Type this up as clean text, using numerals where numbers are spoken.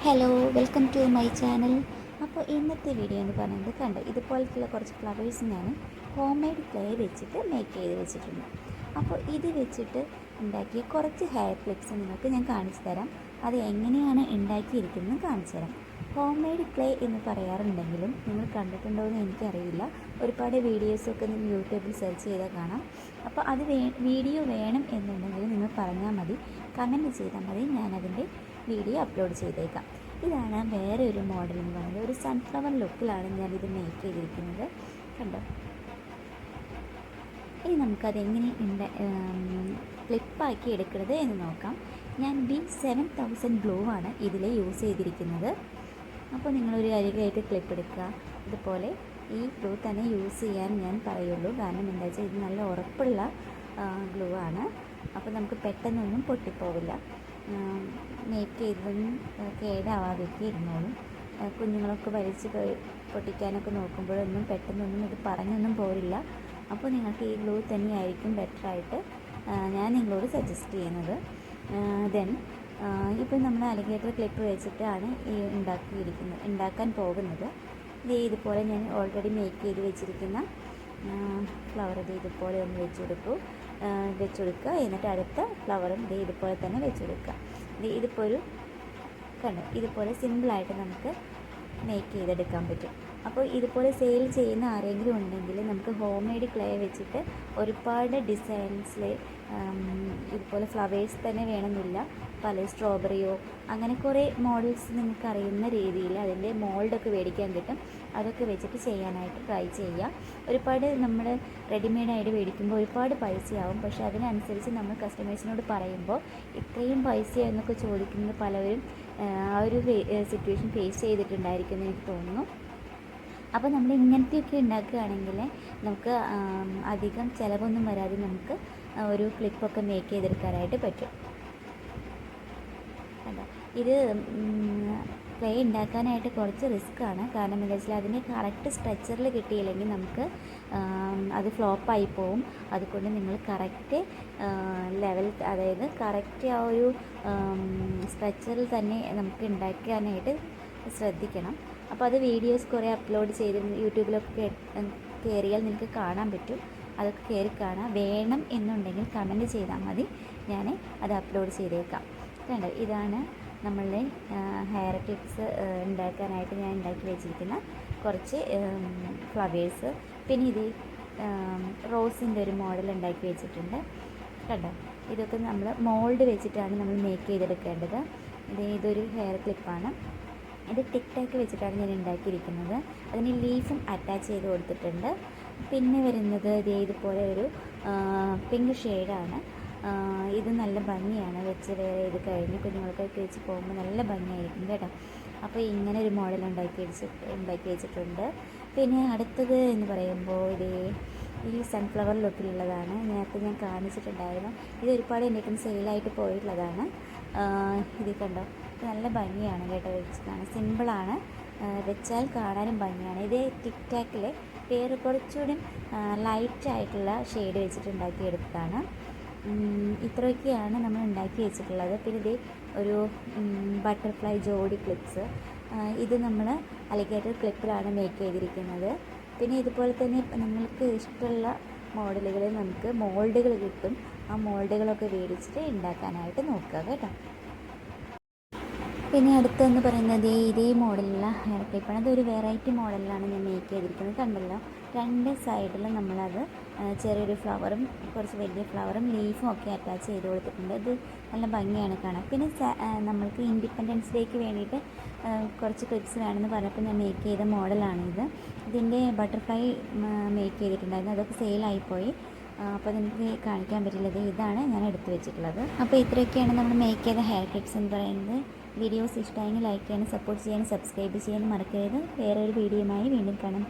Hello, welcome to my channel. അപ്പോൾ ഇന്നത്തെ video എന്ന് പറയുന്നത് കണ്ടോ, ഇതുപോലത്തുള്ള കുറച്ച് ഫ്ലവേഴ്സ് ഞാൻ ഹോം മെയ്ഡ് ക്ലേ വെച്ചിട്ട് മേക്ക് ചെയ്ത് വെച്ചിട്ടുണ്ട്. അപ്പോൾ ഇത് വെച്ചിട്ട് ഉണ്ടാക്കിയ കുറച്ച് ഹെയർ ക്ലിപ്സ് നിങ്ങൾക്ക് ഞാൻ കാണിച്ചു തരാം. അത് എങ്ങനെയാണ് ഉണ്ടാക്കിയിരിക്കുന്നത് കാണിച്ചു തരാം. ഹോം മെയ്ഡ് ക്ലേ എന്ന് പറയാറുണ്ടെങ്കിലും നിങ്ങൾ കണ്ടിട്ടുണ്ടോ എന്ന് എനിക്കറിയില്ല. ഒരുപാട് വീഡിയോസൊക്കെ നിങ്ങൾ യൂട്യൂബിൽ സെർച്ച് ചെയ്താൽ കാണാം. അപ്പോൾ അത് വീഡിയോ വേണം എന്നുണ്ടെങ്കിൽ നിങ്ങൾ പറഞ്ഞാൽ മതി, കമൻറ്റ് ചെയ്താൽ മതി, ഞാനതിൻ്റെ വീഡിയോ അപ്ലോഡ് ചെയ്തേക്കാം. ഇതാണ് വേറെ ഒരു മോഡൽ എന്ന് പറയുന്നത്. ഒരു സൺഫ്ലവർ ലുക്കിലാണ് ഞാനിത് മേക്ക് ചെയ്തിരിക്കുന്നത്. കണ്ടോ, ഇനി നമുക്കതെങ്ങനെ ക്ലിപ്പാക്കി എടുക്കുന്നത് എന്ന് നോക്കാം. ഞാൻ B7000 ഗ്ലൂ ആണ് ഇതിൽ യൂസ് ചെയ്തിരിക്കുന്നത്. അപ്പോൾ നിങ്ങളൊരു അരികായിട്ട് ക്ലിപ്പ് എടുക്കുക. ഇതുപോലെ ഈ ഗ്ലൂ തന്നെ യൂസ് ചെയ്യാൻ ഞാൻ പറയുള്ളൂ. കാരണം എന്താ വെച്ചാൽ ഇത് നല്ല ഉറപ്പുള്ള ഗ്ലൂ ആണ്. അപ്പോൾ നമുക്ക് പെട്ടെന്നൊന്നും പൊട്ടിപ്പോവില്ല. മേക്ക് ചെയ്തതൊന്നും കേടാവാതൊക്കെ ഇരുന്നോളും. കുഞ്ഞുങ്ങളൊക്കെ വലിച്ച് പൊട്ടിക്കാനൊക്കെ നോക്കുമ്പോഴൊന്നും പെട്ടെന്നൊന്നും ഇത് പറഞ്ഞൊന്നും പോരില്ല. അപ്പോൾ നിങ്ങൾക്ക് ഈ ഗ്ലൂ തന്നെയായിരിക്കും ബെറ്ററായിട്ട് ഞാൻ നിങ്ങളോട് സജസ്റ്റ് ചെയ്യുന്നത്. ദെൻ ഇപ്പോൾ നമ്മൾ അലിഗേറ്റർ ക്ലിപ്പ് വെച്ചിട്ടാണ് ഈ ഉണ്ടാക്കാൻ പോകുന്നത്. ഇതുപോലെ ഞാൻ ഓൾറെഡി മേക്ക് ചെയ്ത് വെച്ചിരിക്കുന്ന ഫ്ലവർ ഇതുപോലെ ഒന്ന് വെച്ചെടുക്കുക. എന്നിട്ട് അടുത്ത ഫ്ലവറും ഇതുപോലെ തന്നെ വെച്ചെടുക്കുക. ഇതിപ്പോൾ ഒരു കണ്ടോ, ഇതുപോലെ സിമ്പിളായിട്ട് നമുക്ക് മേക്ക് ചെയ്തെടുക്കാൻ പറ്റും. അപ്പോൾ ഇതുപോലെ സെയിൽ ചെയ്യുന്ന ആരെങ്കിലും ഉണ്ടെങ്കിൽ നമുക്ക് ഹോം മെയ്ഡ് ക്ലേ വെച്ചിട്ട് ഒരുപാട് ഡിസൈൻസിൽ ഇതുപോലെ ഫ്ലവേഴ്സ് തന്നെ വേണമെന്നില്ല, പല സ്ട്രോബെറിയോ അങ്ങനെ കുറേ മോഡൽസ് നിങ്ങൾക്ക് അറിയുന്ന രീതിയിൽ അതിൻ്റെ മോൾഡൊക്കെ മേടിക്കാൻ കിട്ടും. അതൊക്കെ വെച്ചിട്ട് ചെയ്യാനായിട്ട് ട്രൈ ചെയ്യുക. ഒരുപാട് നമ്മൾ റെഡിമെയ്ഡായിട്ട് മേടിക്കുമ്പോൾ ഒരുപാട് പൈസയാവും. പക്ഷേ അതിനനുസരിച്ച് നമ്മൾ കസ്റ്റമേഴ്സിനോട് പറയുമ്പോൾ ഇത്രയും പൈസയോ എന്നൊക്കെ ചോദിക്കുന്നത് പലവരും ആ ഒരു സിറ്റുവേഷൻ ഫേസ് ചെയ്തിട്ടുണ്ടായിരിക്കും എന്ന് എനിക്ക് തോന്നുന്നു. അപ്പോൾ നമ്മൾ ഇങ്ങനത്തെയൊക്കെ ഉണ്ടാക്കുകയാണെങ്കിൽ നമുക്ക് അധികം ചിലവൊന്നും വരാതെ നമുക്ക് ഒരു ക്ലിപ്പൊക്കെ മേക്ക് ചെയ്തെടുക്കാനായിട്ട് പറ്റും. കണ്ടോ, ഇത് ക്ലേ ഉണ്ടാക്കാനായിട്ട് കുറച്ച് റിസ്ക്കാണ്. കാരണം എന്താ വെച്ചാൽ അതിന് കറക്റ്റ് സ്ട്രെച്ചറിൽ കിട്ടിയില്ലെങ്കിൽ നമുക്ക് അത് ഫ്ലോപ്പായി പോവും. അതുകൊണ്ട് നിങ്ങൾ കറക്റ്റ് ലെവൽ, അതായത് കറക്റ്റ് ആ ഒരു സ്ട്രെച്ചറിൽ തന്നെ നമുക്ക് ഉണ്ടാക്കാനായിട്ട് ശ്രദ്ധിക്കണം. അപ്പോൾ അത് വീഡിയോസ് കുറേ അപ്ലോഡ് ചെയ്ത് യൂട്യൂബിലൊക്കെ കയറിയാൽ നിങ്ങൾക്ക് കാണാൻ പറ്റും. അതൊക്കെ കയറി കാണാം. വേണം എന്നുണ്ടെങ്കിൽ കമൻറ്റ് ചെയ്താൽ മതി, ഞാൻ അത് അപ്ലോഡ് ചെയ്തേക്കാം. കണ്ടോ, ഇതാണ് നമ്മളുടെ ഹെയർ ക്ലിപ്സ് ഉണ്ടാക്കാനായിട്ട് ഞാൻ ഉണ്ടാക്കി വെച്ചിരിക്കുന്ന കുറച്ച് ഫ്ലവേഴ്സ്. പിന്നെ ഇത് റോസിൻ്റെ ഒരു മോഡൽ ഉണ്ടാക്കി വെച്ചിട്ടുണ്ട്. കണ്ടോ, ഇതൊക്കെ നമ്മൾ മോൾഡ് വെച്ചിട്ടാണ് നമ്മൾ മേക്ക് ചെയ്തെടുക്കേണ്ടത്. ഇതൊരു ഹെയർ ക്ലിപ്പാണ്. ഇത് ടിക് ടാക്ക് വെച്ചിട്ടാണ് ഞാൻ ഉണ്ടാക്കിയിരിക്കുന്നത്. അതിന് ലീഫും അറ്റാച്ച് ചെയ്ത് കൊടുത്തിട്ടുണ്ട്. പിന്നെ വരുന്നത് ഇതുപോലെ ഒരു പിങ്ക് ഷെയ്ഡാണ്. ഇത് നല്ല ഭംഗിയാണ് വെച്ച് വേറെ ഇത് കഴിഞ്ഞ് കുഞ്ഞുങ്ങൾക്കൊക്കെ വെച്ച് പോകുമ്പോൾ നല്ല ഭംഗിയായിരിക്കും കേട്ടോ. അപ്പോൾ ഇങ്ങനെ ഒരു മോഡൽ ഉണ്ടാക്കി വെച്ചിട്ടുണ്ട്. പിന്നെ അടുത്തത് എന്ന് പറയുമ്പോൾ ഈ സൺഫ്ലവർ ലുക്കിലുള്ളതാണ്. നേരത്തെ ഞാൻ കാണിച്ചിട്ടുണ്ടായിരുന്നു. ഇത് ഒരുപാട് എൻ്റെ സെയിലായിട്ട് പോയിട്ടുള്ളതാണ്. ഇത് കണ്ടോ, നല്ല ഭംഗിയാണ് കേട്ടോ, വെച്ച് കാണാൻ സിമ്പിളാണ്, വെച്ചാൽ കാണാനും ഭംഗിയാണ്. ഇത് ടിക് ടാക്കിൽ വേറെ കുറച്ചുകൂടി ലൈറ്റായിട്ടുള്ള ഷെയ്ഡ് വെച്ചിട്ട് ഉണ്ടാക്കിയെടുത്തതാണ്. ഇത്രയൊക്കെയാണ് നമ്മൾ ഉണ്ടാക്കി വെച്ചിട്ടുള്ളത്. പിന്നെ ഇത് ഒരു ബട്ടർഫ്ലൈ ജോഡി ക്ലിപ്സ്. ഇത് നമ്മൾ അലിഗേറ്റർ ക്ലിപ്പിലാണ് മേക്ക് ചെയ്തിരിക്കുന്നത്. പിന്നെ ഇതുപോലെ തന്നെ നിങ്ങൾക്ക് ഇഷ്ടമുള്ള മോഡലുകളിൽ നമുക്ക് മോൾഡുകൾ കിട്ടും. ആ മോൾഡുകളൊക്കെ മേടിച്ചിട്ട് ഉണ്ടാക്കാനായിട്ട് നോക്കുക കേട്ടോ. പിന്നെ അടുത്തെന്ന് പറയുന്നത് ഇതേ മോഡലുള്ള ഹെയർ ക്ലിപ്പാണ്. അതൊരു വെറൈറ്റി മോഡലിലാണ് ഞാൻ മേക്ക് ചെയ്തിരിക്കുന്നത്. കണ്ടല്ലോ, രണ്ട് സൈഡിലും നമ്മളത് ചെറിയൊരു ഫ്ലവറും കുറച്ച് വലിയ ഫ്ലവറും ലീഫും ഒക്കെ അറ്റാച്ച് ചെയ്ത് കൊടുത്തിട്ടുണ്ട്. ഇത് നല്ല ഭംഗിയാണ് കാണാൻ. പിന്നെ നമ്മൾക്ക് ഇൻഡിപെൻഡൻസ് ഡേക്ക് വേണ്ടിയിട്ട് കുറച്ച് ക്ലിപ്സ് വേണമെന്ന് പറഞ്ഞപ്പോൾ ഞാൻ മേക്ക് ചെയ്ത മോഡലാണിത്. ഇതിൻ്റെ ബട്ടർഫ്ലൈ മേക്ക് ചെയ്തിട്ടുണ്ടായിരുന്നു. അതൊക്കെ സെയിലായിപ്പോയി. അപ്പോൾ നമുക്ക് കാണിക്കാൻ പറ്റില്ലത്. ഇതാണ് ഞാൻ എടുത്തു വെച്ചിട്ടുള്ളത്. അപ്പോൾ ഇത്രയൊക്കെയാണ് നമ്മൾ മേക്ക് ചെയ്ത ഹെയർ ക്ലിപ്സ് എന്ന് പറയുന്നത്. വീഡിയോസ് ഇഷ്ടമായെങ്കിൽ ലൈക്ക് ചെയ്യാനും സപ്പോർട്ട് ചെയ്യാനും സബ്സ്ക്രൈബ് ചെയ്യാനും മറക്കരുത്. വേറൊരു വീഡിയോയുമായി വീണ്ടും കാണാം.